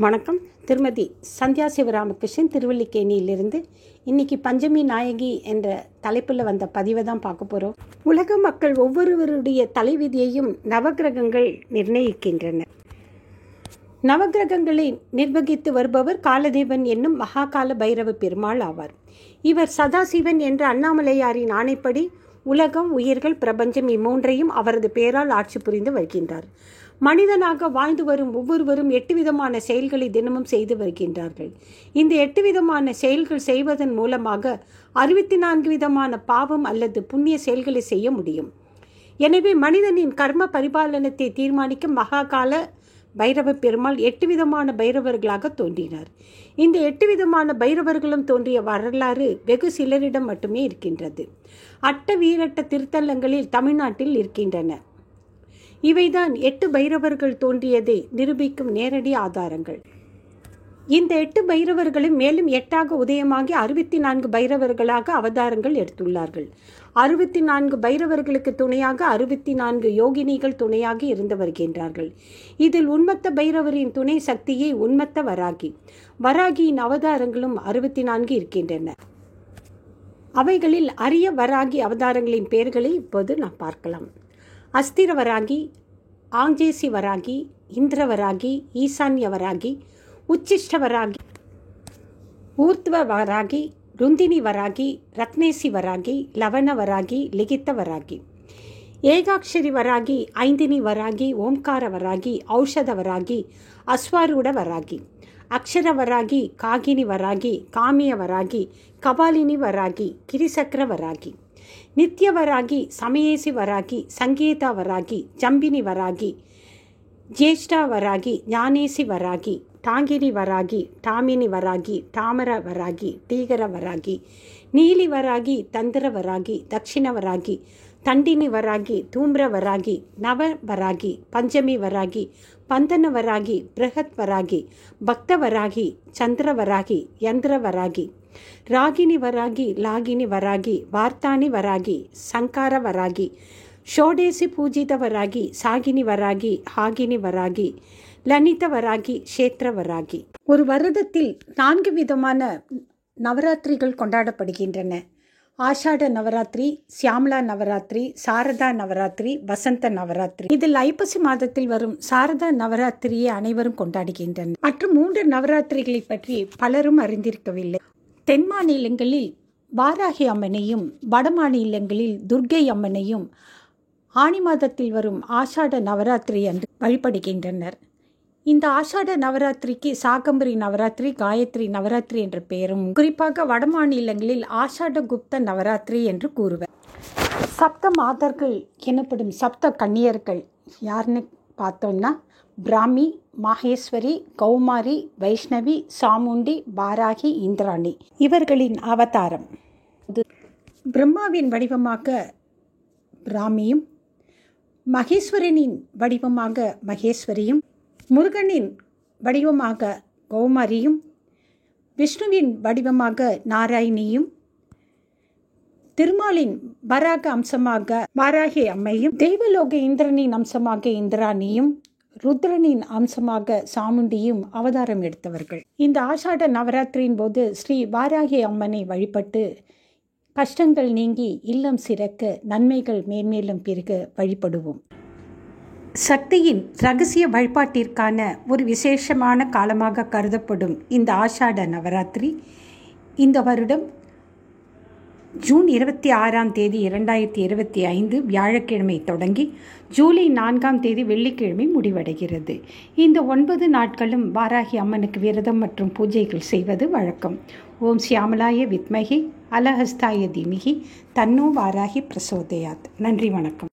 வணக்கம். திருமதி சந்தியா சிவராமகிருஷ்ணன், திருவல்லிக்கேணியிலிருந்து. இன்னைக்கு பஞ்சமி நாயகி என்ற தலைப்பில் வந்த பதிவை தான் பார்க்க போகிறோம். உலக மக்கள் ஒவ்வொருவருடைய தலைவிதியையும் நவகிரகங்கள் நிர்ணயிக்கின்றன. நவகிரகங்களை நிர்வகித்து வருபவர் காலதேவன் என்னும் மகாகால பைரவ பெருமாள் ஆவார். இவர் சதாசிவன் என்ற அண்ணாமலையாரின் ஆணைப்படி உலகம், உயிர்கள், பிரபஞ்சம் இம்மூன்றையும் அவரது பெயரால் ஆட்சி புரிந்து வருகின்றார். மனிதனாக வாழ்ந்து வரும் ஒவ்வொருவரும் 8 விதமான செயல்களை தினமும் செய்து வருகின்றார்கள். இந்த 8 விதமான செயல்கள் செய்வதன் மூலமாக 64 விதமான பாவம் அல்லது புண்ணிய செயல்களை செய்ய முடியும். எனவே மனிதனின் கர்ம பரிபாலனத்தை தீர்மானிக்கும் மகாகால பைரவ பெருமாள் 8 விதமான பைரவர்களாக தோன்றினார். இந்த 8 விதமான பைரவர்களும் தோன்றிய வரலாறு வெகு சிலரிடம் மட்டுமே இருக்கின்றது. அட்ட வீரட்ட திருத்தலங்களில் தமிழ்நாட்டில் இருக்கின்றன. இவைதான் 8 பைரவர்கள் தோன்றியதை நிரூபிக்கும் நேரடி ஆதாரங்கள். இந்த 8 பைரவர்களும் மேலும் 8ஆக உதயமாகி 64 பைரவர்களாக அவதாரங்கள் எடுத்துள்ளார்கள். 64 பைரவர்களுக்கு துணையாக 64 யோகினிகள் துணையாக இருந்து வருகின்றார்கள். இதில் உன்மத்த பைரவரின் துணை சக்தியை உன்மத்த வராகி. வராகியின் அவதாரங்களும் 64 இருக்கின்றன. அவைகளில் அரிய வராகி அவதாரங்களின் பெயர்களை இப்போது நாம் பார்க்கலாம். அஸ்திர வராகி, ஆஞ்சேசி வராகி, இந்திர வராகி, ஈசான்ய வராகி, உச்சிஷ்ட வராகி, ஊர்த்வ வராகி, ருந்தினி வராகி, ரத்னேசி வராகி, லவண வராகி, லிகித்த வராகி, ஏகாட்சரி வராகி, ஐந்தினி வராகி, ஓம்கார வராகி, ஔஷத வராகி, அஸ்வாரூட வராகி, அக்ஷர வராகி, காகினி வராகி, காமிய வராகி, கபாலினி வராகி, கிரிசக்கர வராகி, நித்ய வராகி, சமயேசி வராகி, சங்கீதா வராகி, ஜம்பினி வராகி, ஜேஷ்டா வராகி, ஞானேசி வராகி, டாங்கினி வராகி, டாமினி வராகி, டாமர வராகி, டீகர வராகி, நீலி வராகி, தந்திர வராகி, தட்சிண வராகி, தண்டினி வராகி, தூம்ர வராகி, நவ வராகி, பஞ்சமி வராகி, பந்தன வராகி, பிரகத் வராகி, பக்த வராகி, சந்திர வராகி, யந்திர வராகி, ராகினி வராகி, லாகினி வராகி, வார்த்தானி வராகி, சங்கார வராகி, ஷோடேசி பூஜித வராகி, சாகினி வராகி, ஹாகினி வராகி, லலித வராகி, க்ஷேத்திர வராகி. ஒரு வருடத்தில் 4 விதமான நவராத்திரிகள் கொண்டாடப்படுகின்றன. ஆஷாட நவராத்திரி, சியாமலா நவராத்திரி, சாரதா நவராத்திரி, வசந்த நவராத்திரி. இதில் ஐப்பசி மாதத்தில் வரும் சாரதா நவராத்திரியை அனைவரும் கொண்டாடுகின்றனர். மற்றும் 3 நவராத்திரிகளை பற்றி பலரும் அறிந்திருக்கவில்லை. தென் மாநிலங்களில் வாராகி அம்மனையும், வட மாநிலங்களில் துர்க்கை அம்மனையும் ஆனி மாதத்தில் வரும் ஆஷாட நவராத்திரி அன்று வழிபடுகின்றனர். இந்த ஆஷாட நவராத்திரிக்கு சாகம்பரி நவராத்திரி, காயத்ரி நவராத்திரி என்ற பெயரும், குறிப்பாக வட மாநிலங்களில் ஆஷாட குப்த நவராத்திரி என்று கூறுவர். சப்த மாதர்கள் எனப்படும் சப்த கன்னியர்கள் யாருன்னு பார்த்தோம்னா, பிராமி, மாகேஸ்வரி, கௌமாரி, வைஷ்ணவி, சாமுண்டி, பாராகி, இந்திராணி. இவர்களின் அவதாரம் பிரம்மாவின் வடிவமாக பிராமியும், மகேஸ்வரனின் வடிவமாக மகேஸ்வரியும், முருகனின் வடிவமாக கௌமாரியும், விஷ்ணுவின் வடிவமாக நாராயணியும், திருமாலின் வராக அம்சமாக வாராகி அம்மையும், தெய்வலோக இந்திரனின் அம்சமாக இந்திராணியும், ருத்ரனின் அம்சமாக சாமுண்டியும் அவதாரம் எடுத்தவர்கள். இந்த ஆஷாட நவராத்திரியின் போது ஸ்ரீ வாராகி அம்மனை வழிபட்டு கஷ்டங்கள் நீங்கி இல்லம் சிறக்க, நன்மைகள் மேன்மேலும் பெருக வழிபடுவோம். சக்தியின் ரகசிய வழிபாட்டிற்கான ஒரு விசேஷமான காலமாக கருதப்படும் இந்த ஆஷாட நவராத்திரி இந்த வருடம் ஜூன் 26ஆம் தேதி 2025 வியாழக்கிழமை தொடங்கி ஜூலை 4ஆம் தேதி வெள்ளிக்கிழமை முடிவடைகிறது. இந்த 9 நாட்களும் வாராகி அம்மனுக்கு விரதம் மற்றும் பூஜைகள் செய்வது வழக்கம். ஓம் சியாமலாய வித்மகி அலஹஸ்தாய தீமிகி தன்னோ வாராகி பிரசோதயாத். நன்றி, வணக்கம்.